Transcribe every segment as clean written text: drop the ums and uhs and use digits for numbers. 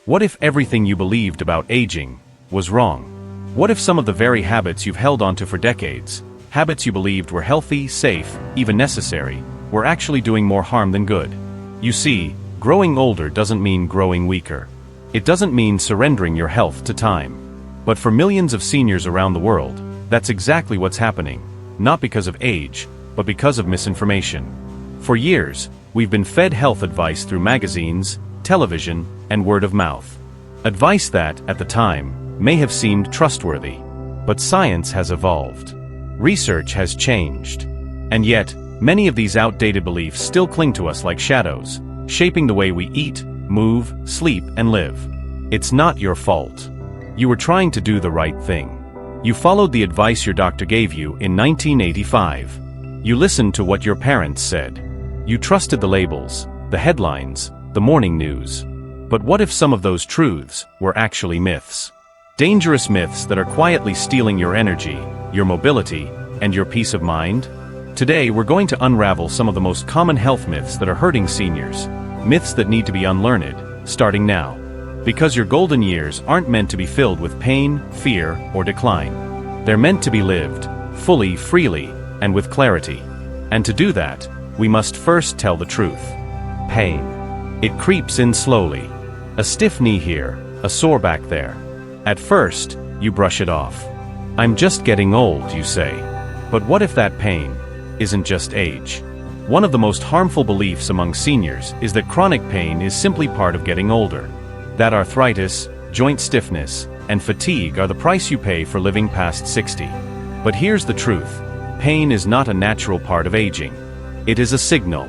What if everything you believed about aging was wrong? What if some of the very habits you've held onto for decades, habits you believed were healthy, safe, even necessary, were actually doing more harm than good? You see, growing older doesn't mean growing weaker. It doesn't mean surrendering your health to time. But for millions of seniors around the world, that's exactly what's happening, not because of age, but because of misinformation. For years, we've been fed health advice through magazines, television, and word of mouth. Advice that, at the time, may have seemed trustworthy. But science has evolved. Research has changed. And yet, many of these outdated beliefs still cling to us like shadows, shaping the way we eat, move, sleep, and live. It's not your fault. You were trying to do the right thing. You followed the advice your doctor gave you in 1985. You listened to what your parents said. You trusted the labels, the headlines, the morning news. But what if some of those truths were actually myths? Dangerous myths that are quietly stealing your energy, your mobility, and your peace of mind? Today we're going to unravel some of the most common health myths that are hurting seniors. Myths that need to be unlearned, starting now. Because your golden years aren't meant to be filled with pain, fear, or decline. They're meant to be lived, fully, freely, and with clarity. And to do that, we must first tell the truth. Pain. It creeps in slowly. A stiff knee here, a sore back there. At first, you brush it off. I'm just getting old, you say. But what if that pain isn't just age? One of the most harmful beliefs among seniors is that chronic pain is simply part of getting older. That arthritis, joint stiffness, and fatigue are the price you pay for living past 60. But here's the truth. Pain is not a natural part of aging. It is a signal,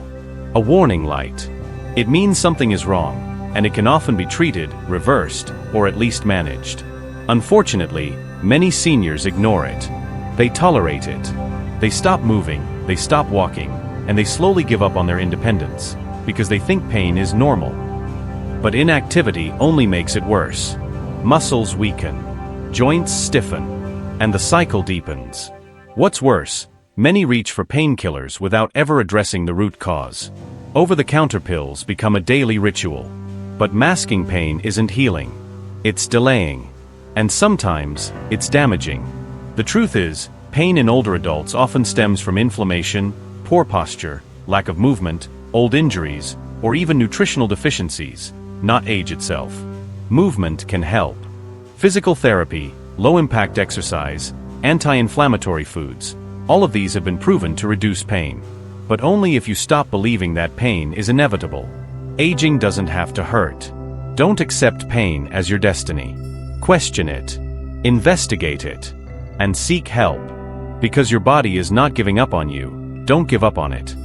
a warning light. It means something is wrong, and it can often be treated, reversed, or at least managed. Unfortunately, many seniors ignore it. They tolerate it. They stop moving, they stop walking, and they slowly give up on their independence, because they think pain is normal. But inactivity only makes it worse. Muscles weaken, joints stiffen, and the cycle deepens. What's worse, many reach for painkillers without ever addressing the root cause. Over-the-counter pills become a daily ritual. But masking pain isn't healing. It's delaying. And sometimes, it's damaging. The truth is, pain in older adults often stems from inflammation, poor posture, lack of movement, old injuries, or even nutritional deficiencies, not age itself. Movement can help. Physical therapy, low-impact exercise, anti-inflammatory foods, all of these have been proven to reduce pain. But only if you stop believing that pain is inevitable. Aging doesn't have to hurt. Don't accept pain as your destiny. Question it. Investigate it. And seek help. Because your body is not giving up on you, don't give up on it.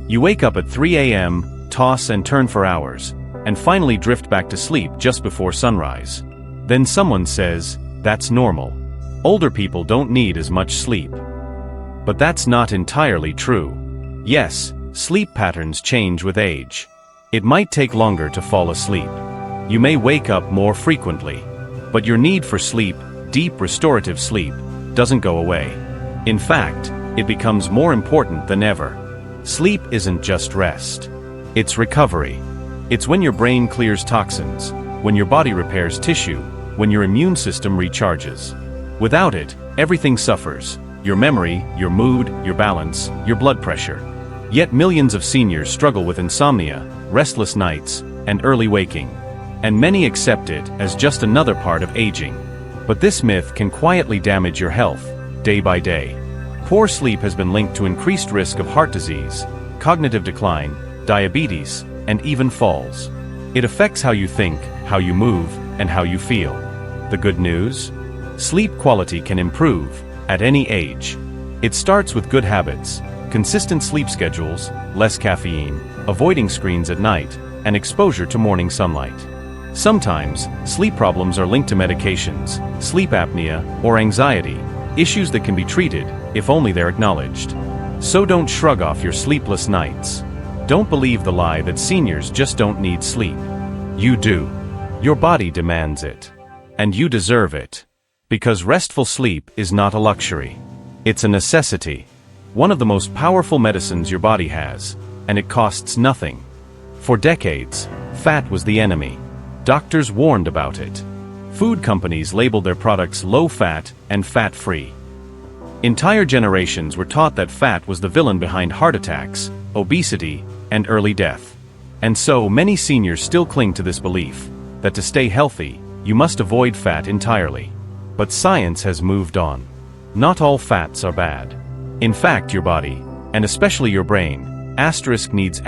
You wake up at 3 a.m., toss and turn for hours, and finally drift back to sleep just before sunrise. Then someone says, that's normal. Older people don't need as much sleep. But that's not entirely true. Yes, sleep patterns change with age. It might take longer to fall asleep. You may wake up more frequently. But your need for sleep, deep restorative sleep, doesn't go away. In fact, it becomes more important than ever. Sleep isn't just rest. It's recovery. It's when your brain clears toxins, when your body repairs tissue, when your immune system recharges. Without it, everything suffers. Your memory, your mood, your balance, your blood pressure. Yet millions of seniors struggle with insomnia, restless nights, and early waking. And many accept it as just another part of aging. But this myth can quietly damage your health, day by day. Poor sleep has been linked to increased risk of heart disease, cognitive decline, diabetes, and even falls. It affects how you think, how you move, and how you feel. The good news? Sleep quality can improve at any age. It starts with good habits, consistent sleep schedules, less caffeine, avoiding screens at night, and exposure to morning sunlight. Sometimes, sleep problems are linked to medications, sleep apnea, or anxiety, issues that can be treated, if only they're acknowledged. So don't shrug off your sleepless nights. Don't believe the lie that seniors just don't need sleep. You do. Your body demands it. And you deserve it. Because restful sleep is not a luxury. It's a necessity. One of the most powerful medicines your body has, and it costs nothing. For decades, fat was the enemy. Doctors warned about it. Food companies labeled their products low-fat and fat-free. Entire generations were taught that fat was the villain behind heart attacks, obesity, and early death. And so many seniors still cling to this belief that to stay healthy, you must avoid fat entirely. But science has moved on. Not all fats are bad. In fact, your body, and especially your brain, needs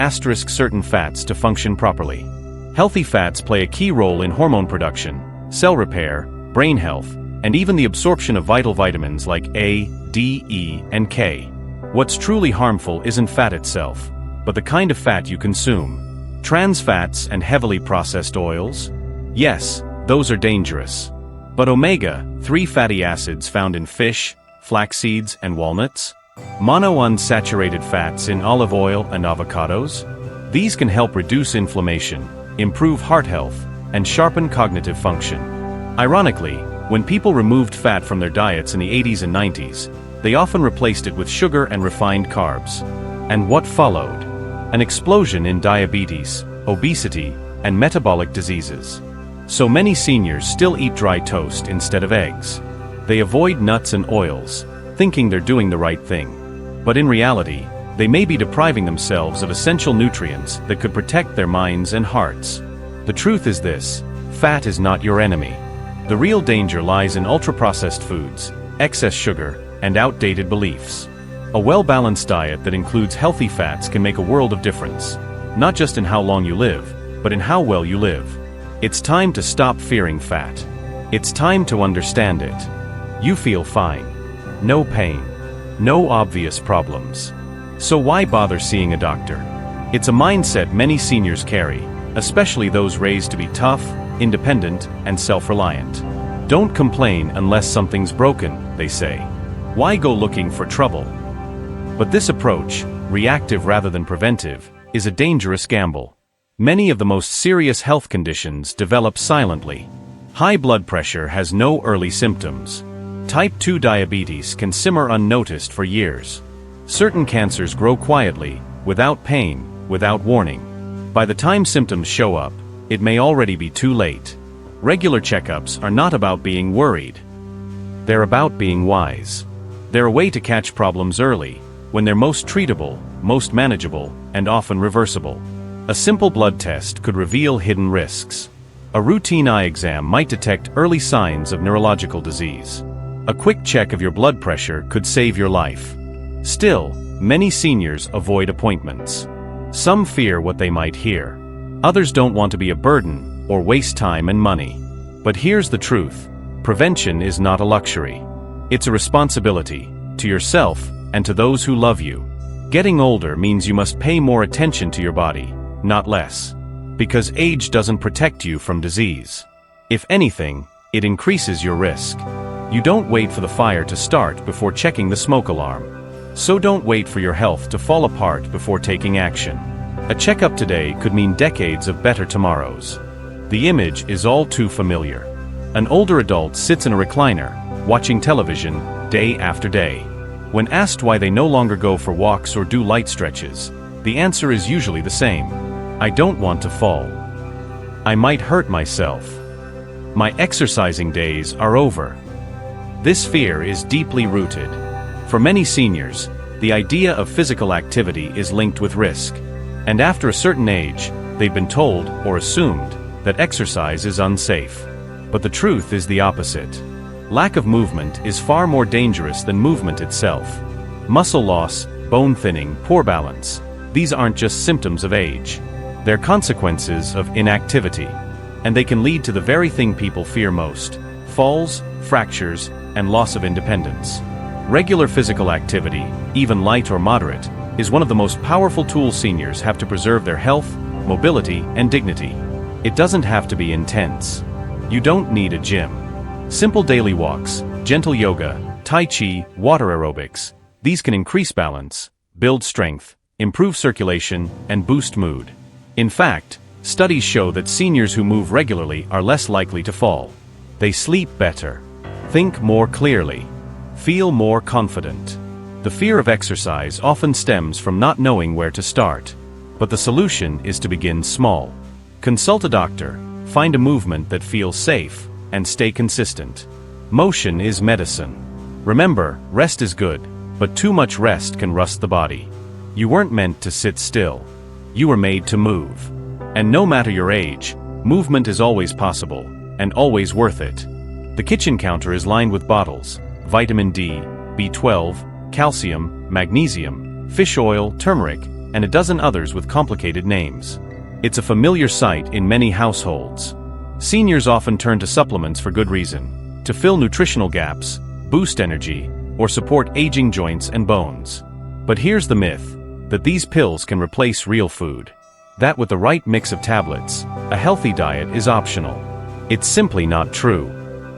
certain fats to function properly. Healthy fats play a key role in hormone production, cell repair, brain health, and even the absorption of vital vitamins like A, D, E, and K. What's truly harmful isn't fat itself, but the kind of fat you consume. Trans fats and heavily processed oils? Yes, those are dangerous. But omega-3 fatty acids found in fish, flax seeds, and walnuts? Monounsaturated fats in olive oil and avocados? These can help reduce inflammation, improve heart health, and sharpen cognitive function. Ironically, when people removed fat from their diets in the 80s and 90s, they often replaced it with sugar and refined carbs. And what followed? An explosion in diabetes, obesity, and metabolic diseases. So many seniors still eat dry toast instead of eggs. They avoid nuts and oils, thinking they're doing the right thing. But in reality, they may be depriving themselves of essential nutrients that could protect their minds and hearts. The truth is this: fat is not your enemy. The real danger lies in ultra-processed foods, excess sugar, and outdated beliefs. A well-balanced diet that includes healthy fats can make a world of difference, not just in how long you live, but in how well you live. It's time to stop fearing fat. It's time to understand it. You feel fine. No pain. No obvious problems. So why bother seeing a doctor? It's a mindset many seniors carry, especially those raised to be tough, independent, and self-reliant. Don't complain unless something's broken, they say. Why go looking for trouble? But this approach, reactive rather than preventive, is a dangerous gamble. Many of the most serious health conditions develop silently. High blood pressure has no early symptoms. Type 2 diabetes can simmer unnoticed for years. Certain cancers grow quietly, without pain, without warning. By the time symptoms show up, it may already be too late. Regular checkups are not about being worried. They're about being wise. They're a way to catch problems early, when they're most treatable, most manageable, and often reversible. A simple blood test could reveal hidden risks. A routine eye exam might detect early signs of neurological disease. A quick check of your blood pressure could save your life. Still, many seniors avoid appointments. Some fear what they might hear. Others don't want to be a burden or waste time and money. But here's the truth: prevention is not a luxury. It's a responsibility, to yourself and to those who love you. Getting older means you must pay more attention to your body, not less. Because age doesn't protect you from disease. If anything, it increases your risk. You don't wait for the fire to start before checking the smoke alarm. So don't wait for your health to fall apart before taking action. A checkup today could mean decades of better tomorrows. The image is all too familiar. An older adult sits in a recliner, watching television, day after day. When asked why they no longer go for walks or do light stretches, the answer is usually the same: I don't want to fall. I might hurt myself. My exercising days are over. This fear is deeply rooted. For many seniors, the idea of physical activity is linked with risk. And after a certain age, they've been told, or assumed, that exercise is unsafe. But the truth is the opposite. Lack of movement is far more dangerous than movement itself. Muscle loss, bone thinning, poor balance, these aren't just symptoms of age. They're consequences of inactivity. And they can lead to the very thing people fear most: falls, fractures, and loss of independence. Regular physical activity, even light or moderate, is one of the most powerful tools seniors have to preserve their health, mobility, and dignity. It doesn't have to be intense. You don't need a gym. Simple daily walks, gentle yoga, tai chi, water aerobics, these can increase balance, build strength, improve circulation, and boost mood. In fact, studies show that seniors who move regularly are less likely to fall. They sleep better, think more clearly, feel more confident. The fear of exercise often stems from not knowing where to start. But the solution is to begin small. Consult a doctor, Find a movement that feels safe, and stay consistent. Motion is medicine. Remember, rest is good, but too much rest can rust the body. You weren't meant to sit still. You were made to move. And no matter your age, movement is always possible, and always worth it. The kitchen counter is lined with bottles, vitamin D, B12, calcium, magnesium, fish oil, turmeric, and a dozen others with complicated names. It's a familiar sight in many households. Seniors often turn to supplements for good reason, to fill nutritional gaps, boost energy, or support aging joints and bones. But here's the myth, that these pills can replace real food. That with the right mix of tablets, a healthy diet is optional. It's simply not true.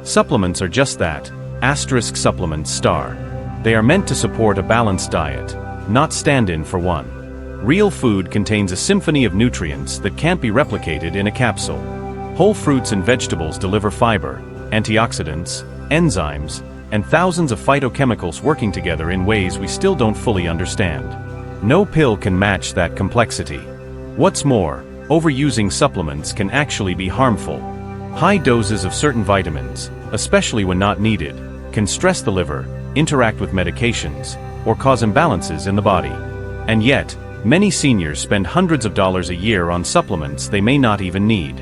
Supplements are just that, asterisk supplements star. They are meant to support a balanced diet, not stand in for one. Real food contains a symphony of nutrients that can't be replicated in a capsule. Whole fruits and vegetables deliver fiber, antioxidants, enzymes, and thousands of phytochemicals working together in ways we still don't fully understand. No pill can match that complexity. What's more, overusing supplements can actually be harmful. High doses of certain vitamins, especially when not needed, can stress the liver, interact with medications, or cause imbalances in the body. And yet, many seniors spend hundreds of dollars a year on supplements they may not even need.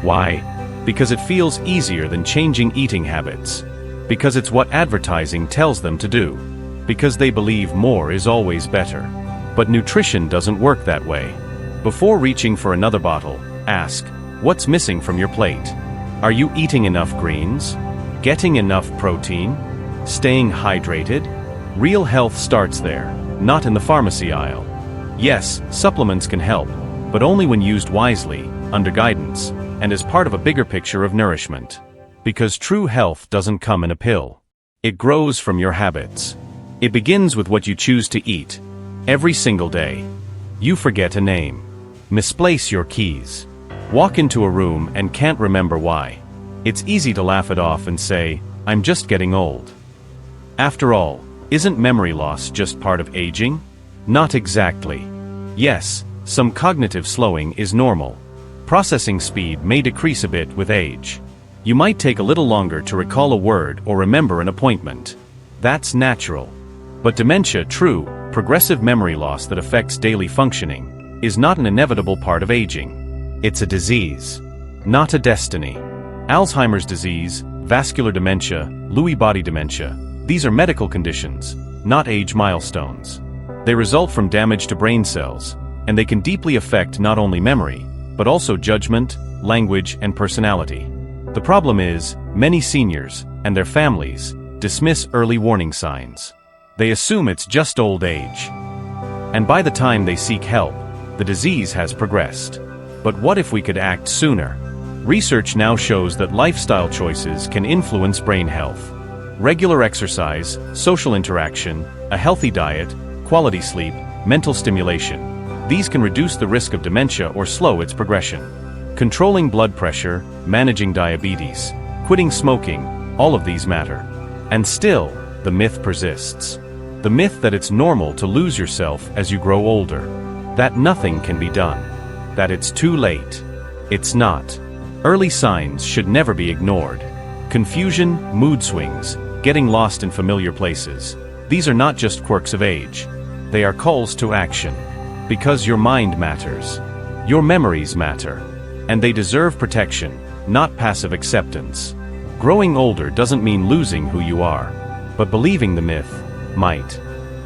Why? Because it feels easier than changing eating habits. Because it's what advertising tells them to do. Because they believe more is always better. But nutrition doesn't work that way. Before reaching for another bottle, ask, what's missing from your plate? Are you eating enough greens? Getting enough protein? Staying hydrated? Real health starts there, not in the pharmacy aisle. Yes, supplements can help, but only when used wisely, under guidance, and as part of a bigger picture of nourishment. Because true health doesn't come in a pill. It grows from your habits. It begins with what you choose to eat. Every single day. You forget a name. Misplace your keys. Walk into a room and can't remember why. It's easy to laugh it off and say, I'm just getting old. After all, isn't memory loss just part of aging? Not exactly. Yes, some cognitive slowing is normal. Processing speed may decrease a bit with age. You might take a little longer to recall a word or remember an appointment. That's natural. But dementia, true, progressive memory loss that affects daily functioning, is not an inevitable part of aging. It's a disease, not a destiny. Alzheimer's disease, vascular dementia, Lewy body dementia, these are medical conditions, not age milestones. They result from damage to brain cells, and they can deeply affect not only memory, but also judgment, language, and personality. The problem is, many seniors, and their families, dismiss early warning signs. They assume it's just old age. And by the time they seek help, the disease has progressed. But what if we could act sooner? Research now shows that lifestyle choices can influence brain health. Regular exercise, social interaction, a healthy diet, quality sleep, mental stimulation. These can reduce the risk of dementia or slow its progression. Controlling blood pressure, managing diabetes, quitting smoking, all of these matter. And still, the myth persists. The myth that it's normal to lose yourself as you grow older. That nothing can be done. That it's too late. It's not. Early signs should never be ignored. Confusion, mood swings, getting lost in familiar places. These are not just quirks of age. They are calls to action. Because your mind matters. Your memories matter. And they deserve protection, not passive acceptance. Growing older doesn't mean losing who you are. But believing the myth might.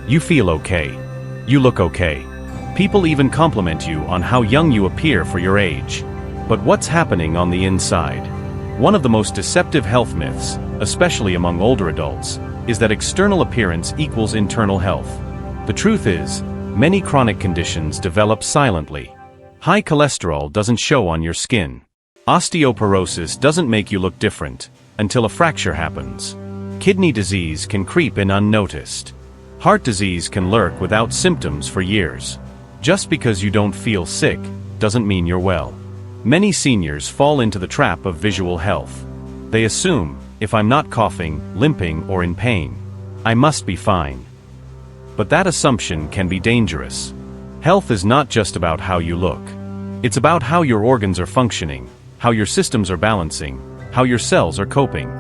You feel okay. You look okay. People even compliment you on how young you appear for your age. But what's happening on the inside? One of the most deceptive health myths, especially among older adults, is that external appearance equals internal health. The truth is, many chronic conditions develop silently. High cholesterol doesn't show on your skin. Osteoporosis doesn't make you look different until a fracture happens. Kidney disease can creep in unnoticed. Heart disease can lurk without symptoms for years. Just because you don't feel sick doesn't mean you're well. Many seniors fall into the trap of visual health. They assume, if I'm not coughing, limping, or in pain, I must be fine. But that assumption can be dangerous. Health is not just about how you look. It's about how your organs are functioning, how your systems are balancing, how your cells are coping.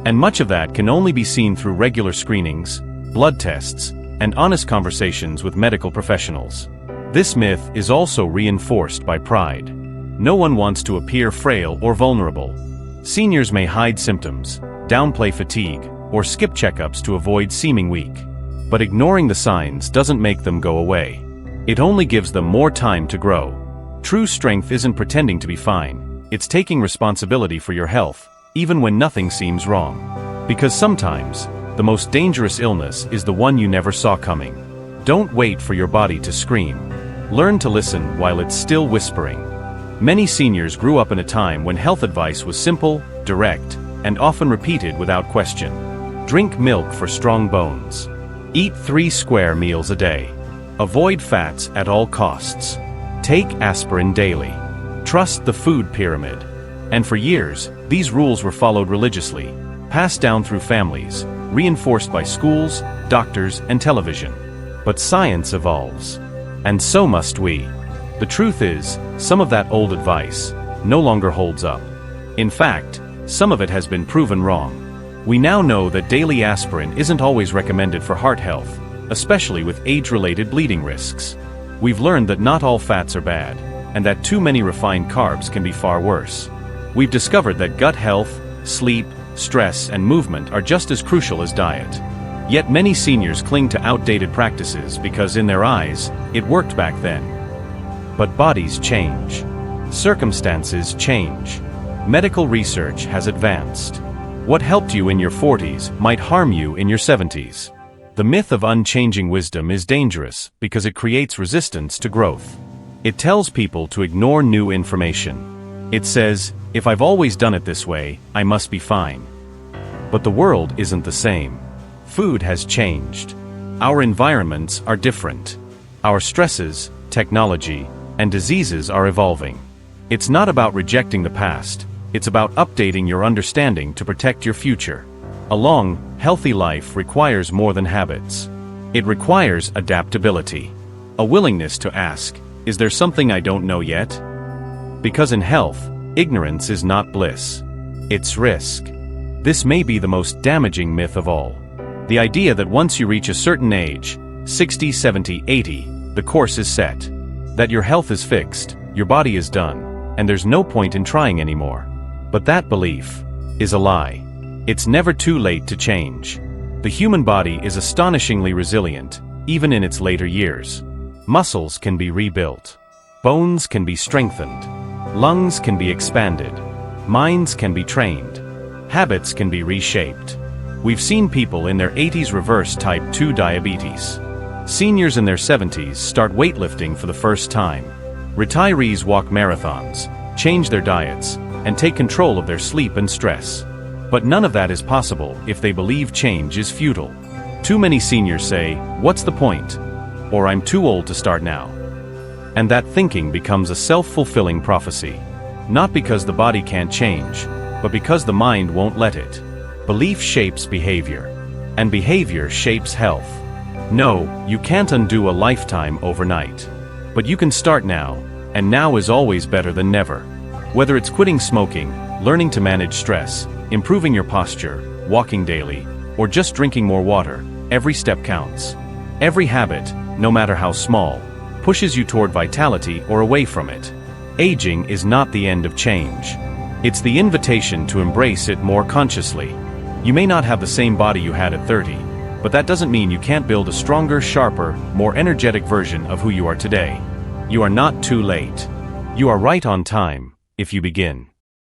And much of that can only be seen through regular screenings, blood tests, and honest conversations with medical professionals. This myth is also reinforced by pride. No one wants to appear frail or vulnerable. Seniors may hide symptoms, downplay fatigue, or skip checkups to avoid seeming weak. But ignoring the signs doesn't make them go away. It only gives them more time to grow. True strength isn't pretending to be fine. It's taking responsibility for your health, even when nothing seems wrong. Because sometimes, the most dangerous illness is the one you never saw coming. Don't wait for your body to scream. Learn to listen while it's still whispering. Many seniors grew up in a time when health advice was simple, direct, and often repeated without question. Drink milk for strong bones. Eat 3 square meals a day. Avoid fats at all costs. Take aspirin daily. Trust the food pyramid. And for years, these rules were followed religiously, passed down through families, reinforced by schools, doctors, and television. But science evolves. And so must we. The truth is, some of that old advice no longer holds up. In fact, some of it has been proven wrong. We now know that daily aspirin isn't always recommended for heart health, especially with age-related bleeding risks. We've learned that not all fats are bad, and that too many refined carbs can be far worse. We've discovered that gut health, sleep, stress, and movement are just as crucial as diet. Yet many seniors cling to outdated practices because in their eyes, it worked back then. But bodies change. Circumstances change. Medical research has advanced. What helped you in your 40s might harm you in your 70s. The myth of unchanging wisdom is dangerous because it creates resistance to growth. It tells people to ignore new information. It says, if I've always done it this way, I must be fine. But the world isn't the same. Food has changed. Our environments are different. Our stresses, technology, and diseases are evolving. It's not about rejecting the past. It's about updating your understanding to protect your future. A long, healthy life requires more than habits. It requires adaptability. A willingness to ask, is there something I don't know yet? Because in health, ignorance is not bliss. It's risk. This may be the most damaging myth of all. The idea that once you reach a certain age, 60, 70, 80, the course is set. That your health is fixed, your body is done, and there's no point in trying anymore. But that belief is a lie. It's never too late to change. The human body is astonishingly resilient, even in its later years. Muscles can be rebuilt. Bones can be strengthened. Lungs can be expanded. Minds can be trained. Habits can be reshaped. We've seen people in their 80s reverse type 2 diabetes. Seniors in their 70s start weightlifting for the first time. Retirees walk marathons, change their diets, and take control of their sleep and stress. But none of that is possible if they believe change is futile. Too many seniors say, "What's the point?" Or "I'm too old to start now." And that thinking becomes a self-fulfilling prophecy. Not because the body can't change, but because the mind won't let it. Belief shapes behavior, and behavior shapes health. No, you can't undo a lifetime overnight. But you can start now, and now is always better than never. Whether it's quitting smoking, learning to manage stress, improving your posture, walking daily, or just drinking more water, every step counts. Every habit, no matter how small, pushes you toward vitality or away from it. Aging is not the end of change. It's the invitation to embrace it more consciously. You may not have the same body you had at 30, but that doesn't mean you can't build a stronger, sharper, more energetic version of who you are today. You are not too late. You are right on time, if you begin.